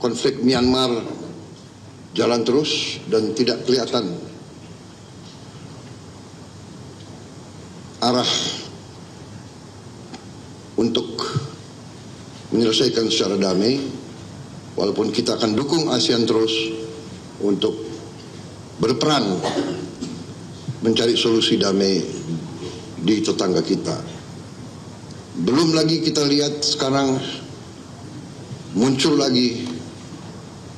konflik Myanmar jalan terus dan tidak kelihatan arah untuk menyelesaikan secara damai, walaupun kita akan dukung ASEAN terus untuk berperan mencari solusi damai di tetangga kita. Belum lagi kita lihat sekarang muncul lagi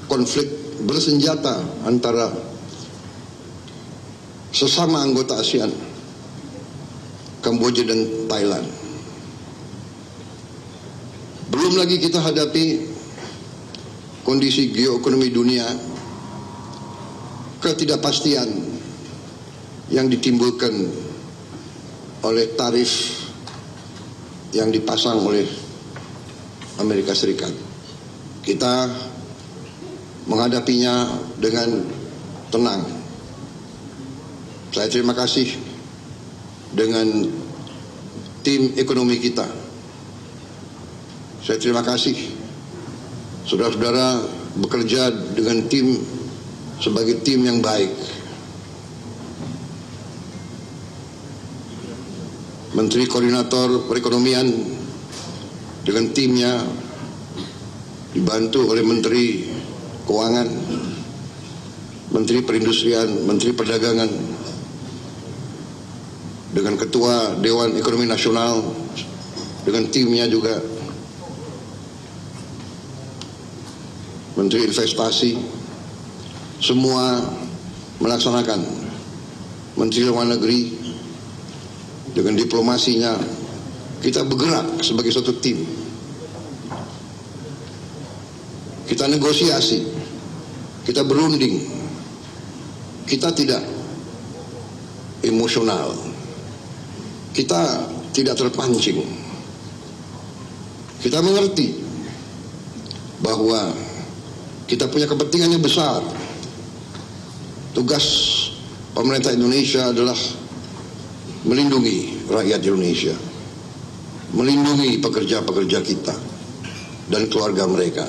konflik bersenjata antara sesama anggota ASEAN, Kamboja dan Thailand. Belum lagi kita hadapi kondisi geoekonomi dunia, ketidakpastian yang ditimbulkan oleh tarif yang dipasang oleh Amerika Serikat. Kita menghadapinya dengan tenang. Saya terima kasih dengan tim ekonomi kita. Saya terima kasih saudara-saudara bekerja dengan tim sebagai tim yang baik. Menteri Koordinator Perekonomian dengan timnya dibantu oleh Menteri Keuangan, Menteri Perindustrian, Menteri Perdagangan, dengan Ketua Dewan Ekonomi Nasional dengan timnya juga, Menteri Investasi, semua melaksanakan. Menteri Luar Negeri dengan diplomasinya, kita bergerak sebagai satu tim. Kita negosiasi, kita berunding, kita tidak emosional, kita tidak terpancing. Kita mengerti bahwa kita punya kepentingan yang besar. Tugas pemerintah Indonesia adalah melindungi rakyat Indonesia, melindungi pekerja-pekerja kita dan keluarga mereka.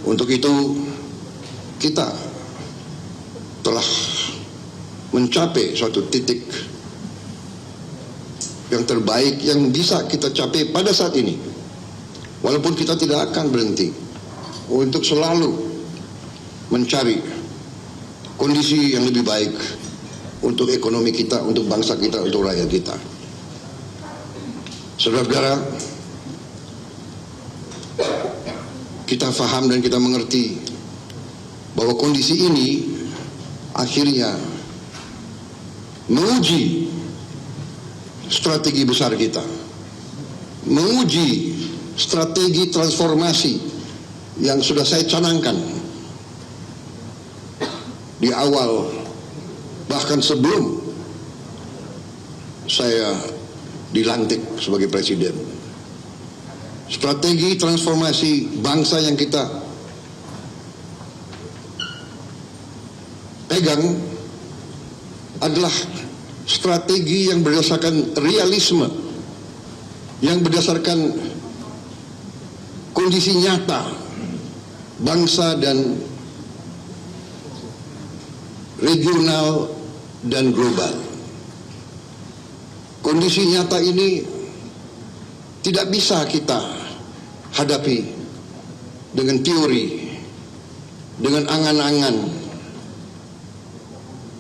Untuk itu kita telah mencapai suatu titik yang terbaik yang bisa kita capai pada saat ini. Walaupun kita tidak akan berhenti untuk selalu mencari kondisi yang lebih baik untuk ekonomi kita, untuk bangsa kita, untuk rakyat kita. Saudara-saudara, kita paham dan kita mengerti bahwa kondisi ini akhirnya menguji strategi besar kita, menguji strategi transformasi yang sudah saya canangkan di awal, bahkan sebelum saya dilantik sebagai presiden. Strategi transformasi bangsa yang kita pegang adalah strategi yang berdasarkan realisme, yang berdasarkan kondisi nyata bangsa dan regional dan global. Kondisi nyata ini tidak bisa kita hadapi dengan teori, dengan angan-angan.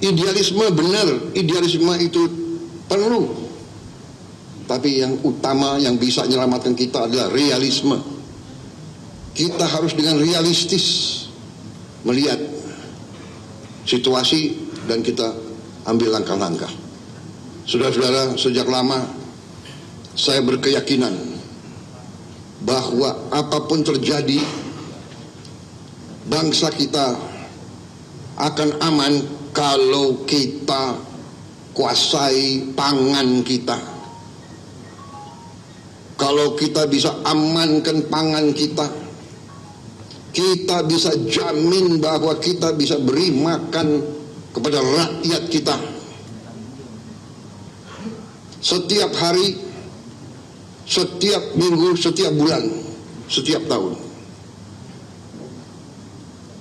Idealisme benar, idealisme itu perlu. Tapi yang utama yang bisa menyelamatkan kita adalah realisme. Kita harus dengan realistis melihat situasi dan kita ambil langkah-langkah. Saudara-saudara, sejak lama saya berkeyakinan bahwa apapun terjadi, bangsa kita akan aman kalau kita kuasai pangan kita. Kalau kita bisa amankan pangan kita, kita bisa jamin bahwa kita bisa beri makan kepada rakyat kita. Setiap hari, setiap minggu, setiap bulan, setiap tahun.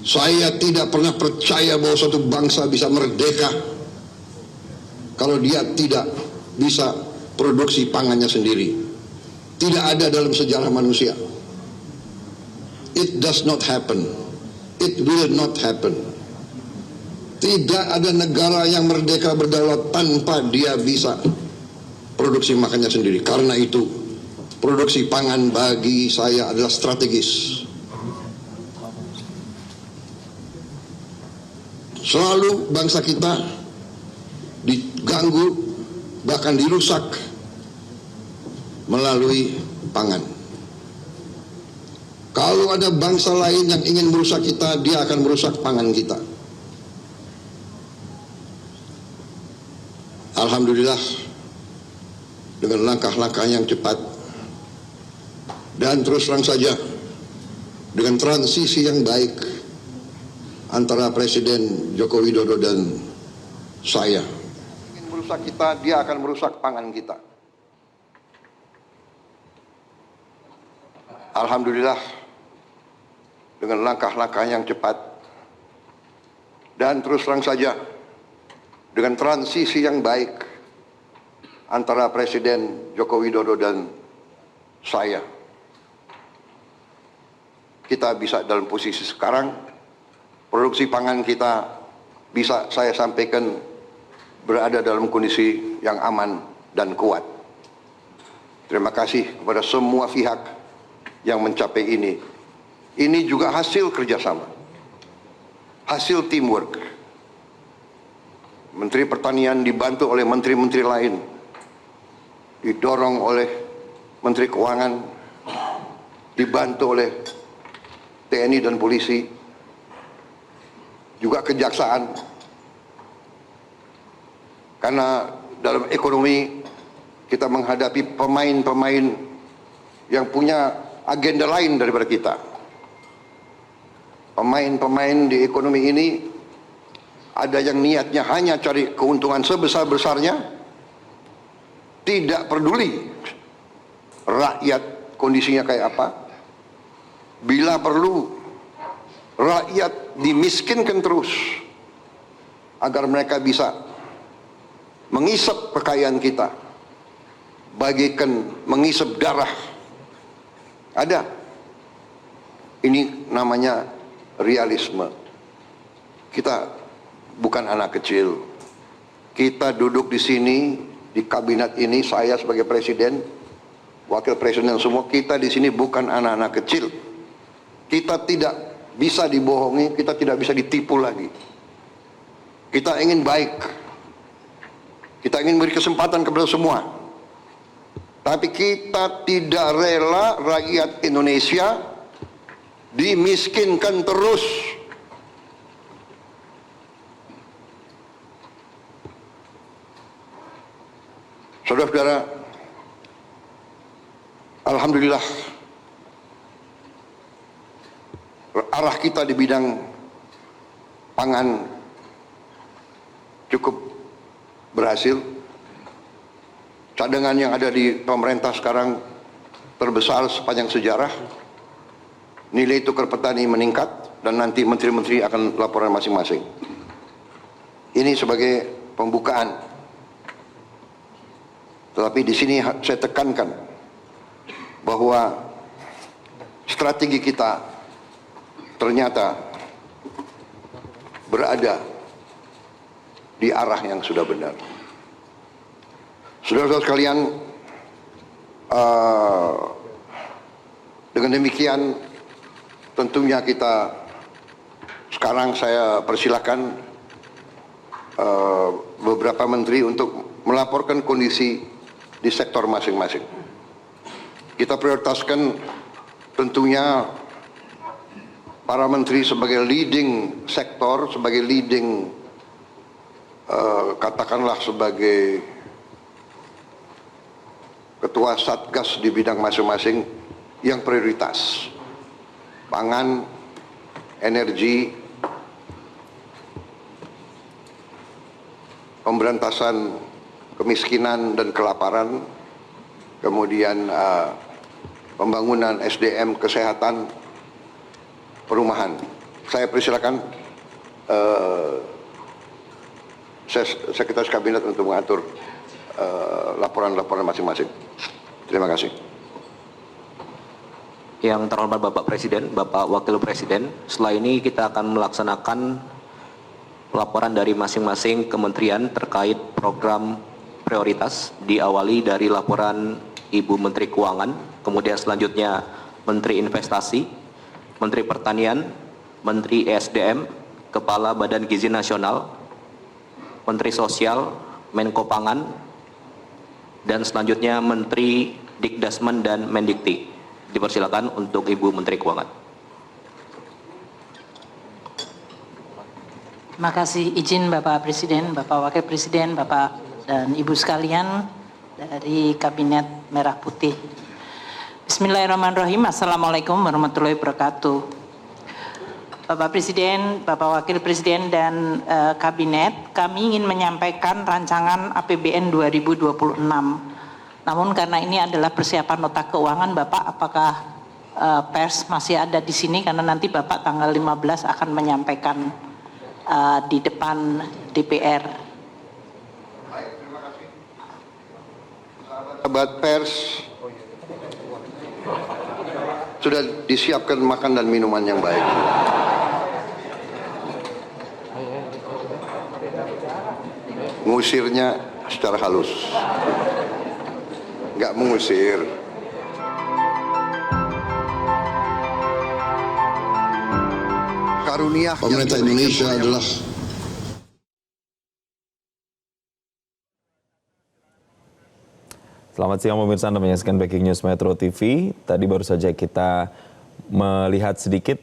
Saya tidak pernah percaya bahwa suatu bangsa bisa merdeka kalau dia tidak bisa produksi pangannya sendiri. Tidak ada dalam sejarah manusia. It does not happen. It will not happen. Tidak ada negara yang merdeka berdaulat tanpa dia bisa produksi makannya sendiri. Karena itu, produksi pangan bagi saya adalah strategis. Selalu bangsa kita diganggu, bahkan dirusak melalui pangan. Kalau ada bangsa lain yang ingin merusak kita, dia akan merusak pangan kita. Alhamdulillah, dengan langkah-langkah yang cepat dan terus terang saja, dengan transisi yang baik antara Presiden Joko Widodo dan saya, ingin merusak kita, dia akan merusak pangan kita. Alhamdulillah, dengan langkah-langkah yang cepat dan terus terang saja, dengan transisi yang baik antara Presiden Joko Widodo dan saya, kita bisa dalam posisi sekarang, produksi pangan kita bisa saya sampaikan berada dalam kondisi yang aman dan kuat. Terima kasih kepada semua pihak yang mencapai ini. Ini juga hasil kerjasama, hasil teamwork. Menteri Pertanian dibantu oleh menteri-menteri lain, didorong oleh Menteri Keuangan, dibantu oleh TNI dan polisi, juga kejaksaan. Karena dalam ekonomi kita menghadapi pemain-pemain yang punya agenda lain daripada kita. Pemain-pemain di ekonomi ini ada yang niatnya hanya cari keuntungan sebesar-besarnya, tidak peduli rakyat kondisinya kayak apa. Bila perlu, rakyat dimiskinkan terus agar mereka bisa mengisap kekayaan kita, bagaikan mengisap darah. Ada. Ini namanya realisme. Kita bukan anak kecil. Kita duduk di sini, di kabinet ini, saya sebagai presiden, wakil presiden semua, kita di sini bukan anak-anak kecil. Kita tidak bisa dibohongi, kita tidak bisa ditipu lagi. Kita ingin baik. Kita ingin beri kesempatan kepada semua. Tapi kita tidak rela rakyat Indonesia dimiskinkan terus. Saudara-saudara, alhamdulillah arah kita di bidang pangan cukup berhasil. Cadangan yang ada di pemerintah sekarang terbesar sepanjang sejarah. Nilai tukar petani meningkat dan nanti menteri-menteri akan laporan masing-masing. Ini sebagai pembukaan. Tetapi di sini saya tekankan bahwa strategi kita ternyata berada di arah yang sudah benar. Saudara-saudara sekalian, dengan demikian tentunya kita sekarang saya persilakan beberapa menteri untuk melaporkan kondisi di sektor masing-masing. Kita prioritaskan tentunya para menteri sebagai leading sektor, sebagai leading katakanlah sebagai ketua satgas di bidang masing-masing yang prioritas. Pangan, energi, pemberantasan kemiskinan dan kelaparan, kemudian pembangunan SDM, kesehatan, perumahan. Saya persilakan Sekretaris Kabinet untuk mengatur laporan-laporan masing-masing. Terima kasih. Yang terhormat Bapak Presiden, Bapak Wakil Presiden, setelah ini kita akan melaksanakan laporan dari masing-masing kementerian terkait program prioritas, diawali dari laporan Ibu Menteri Keuangan, kemudian selanjutnya Menteri Investasi, Menteri Pertanian, Menteri ESDM, Kepala Badan Gizi Nasional, Menteri Sosial, Menko Pangan, dan selanjutnya Menteri Dikdasmen dan Mendikti. Dipersilakan untuk Ibu Menteri Keuangan. Terima kasih, izin Bapak Presiden, Bapak Wakil Presiden, Bapak dan Ibu sekalian dari Kabinet Merah Putih. Bismillahirrahmanirrahim. Assalamualaikum warahmatullahi wabarakatuh. Bapak Presiden, Bapak Wakil Presiden dan Kabinet, kami ingin menyampaikan rancangan APBN 2026. Namun karena ini adalah persiapan nota keuangan, Bapak, apakah pers masih ada di sini? Karena nanti Bapak tanggal 15 akan menyampaikan di depan DPR. Baik, terima kasih. Sahabat pers, sudah disiapkan makan dan minuman yang baik. Ngusirnya secara halus, nggak mengusir. Karunia pemerintah Indonesia adalah Selamat siang pemirsa, Anda menyaksikan Breaking News Metro TV. Tadi baru saja kita melihat sedikit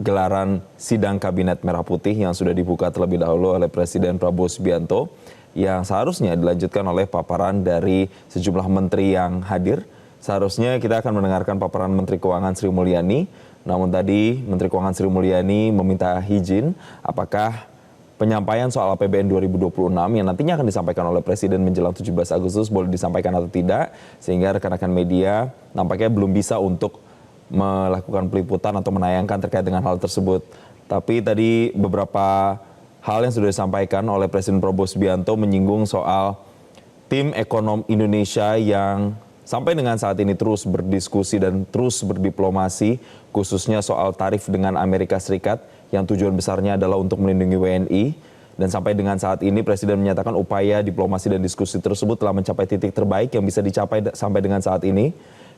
gelaran sidang Kabinet Merah Putih yang sudah dibuka terlebih dahulu oleh Presiden Prabowo Subianto, yang seharusnya dilanjutkan oleh paparan dari sejumlah menteri yang hadir. Seharusnya kita akan mendengarkan paparan Menteri Keuangan Sri Mulyani, namun tadi Menteri Keuangan Sri Mulyani meminta izin apakah penyampaian soal APBN 2026 yang nantinya akan disampaikan oleh Presiden menjelang 17 Agustus boleh disampaikan atau tidak, sehingga rekan-rekan media nampaknya belum bisa untuk melakukan peliputan atau menayangkan terkait dengan hal tersebut. Tapi tadi beberapa hal yang sudah disampaikan oleh Presiden Prabowo Subianto menyinggung soal tim ekonom Indonesia yang sampai dengan saat ini terus berdiskusi dan terus berdiplomasi, khususnya soal tarif dengan Amerika Serikat yang tujuan besarnya adalah untuk melindungi WNI. Dan sampai dengan saat ini Presiden menyatakan upaya diplomasi dan diskusi tersebut telah mencapai titik terbaik yang bisa dicapai sampai dengan saat ini.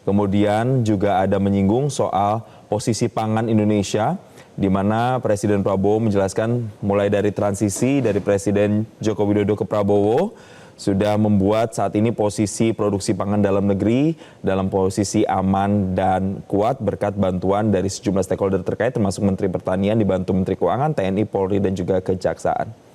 Kemudian juga ada menyinggung soal posisi pangan Indonesia, di mana Presiden Prabowo menjelaskan mulai dari transisi dari Presiden Joko Widodo ke Prabowo sudah membuat saat ini posisi produksi pangan dalam negeri dalam posisi aman dan kuat berkat bantuan dari sejumlah stakeholder terkait termasuk Menteri Pertanian dibantu Menteri Keuangan, TNI, Polri dan juga Kejaksaan.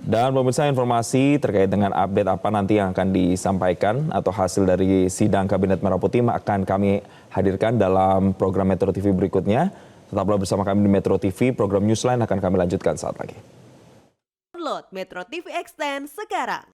Dan pemirsa, informasi terkait dengan update apa nanti yang akan disampaikan atau hasil dari sidang Kabinet Merah Putih akan kami hadirkan dalam program Metro TV berikutnya. Tetaplah bersama kami di Metro TV, program Newsline akan kami lanjutkan saat lagi. Download Metro TV Extend sekarang.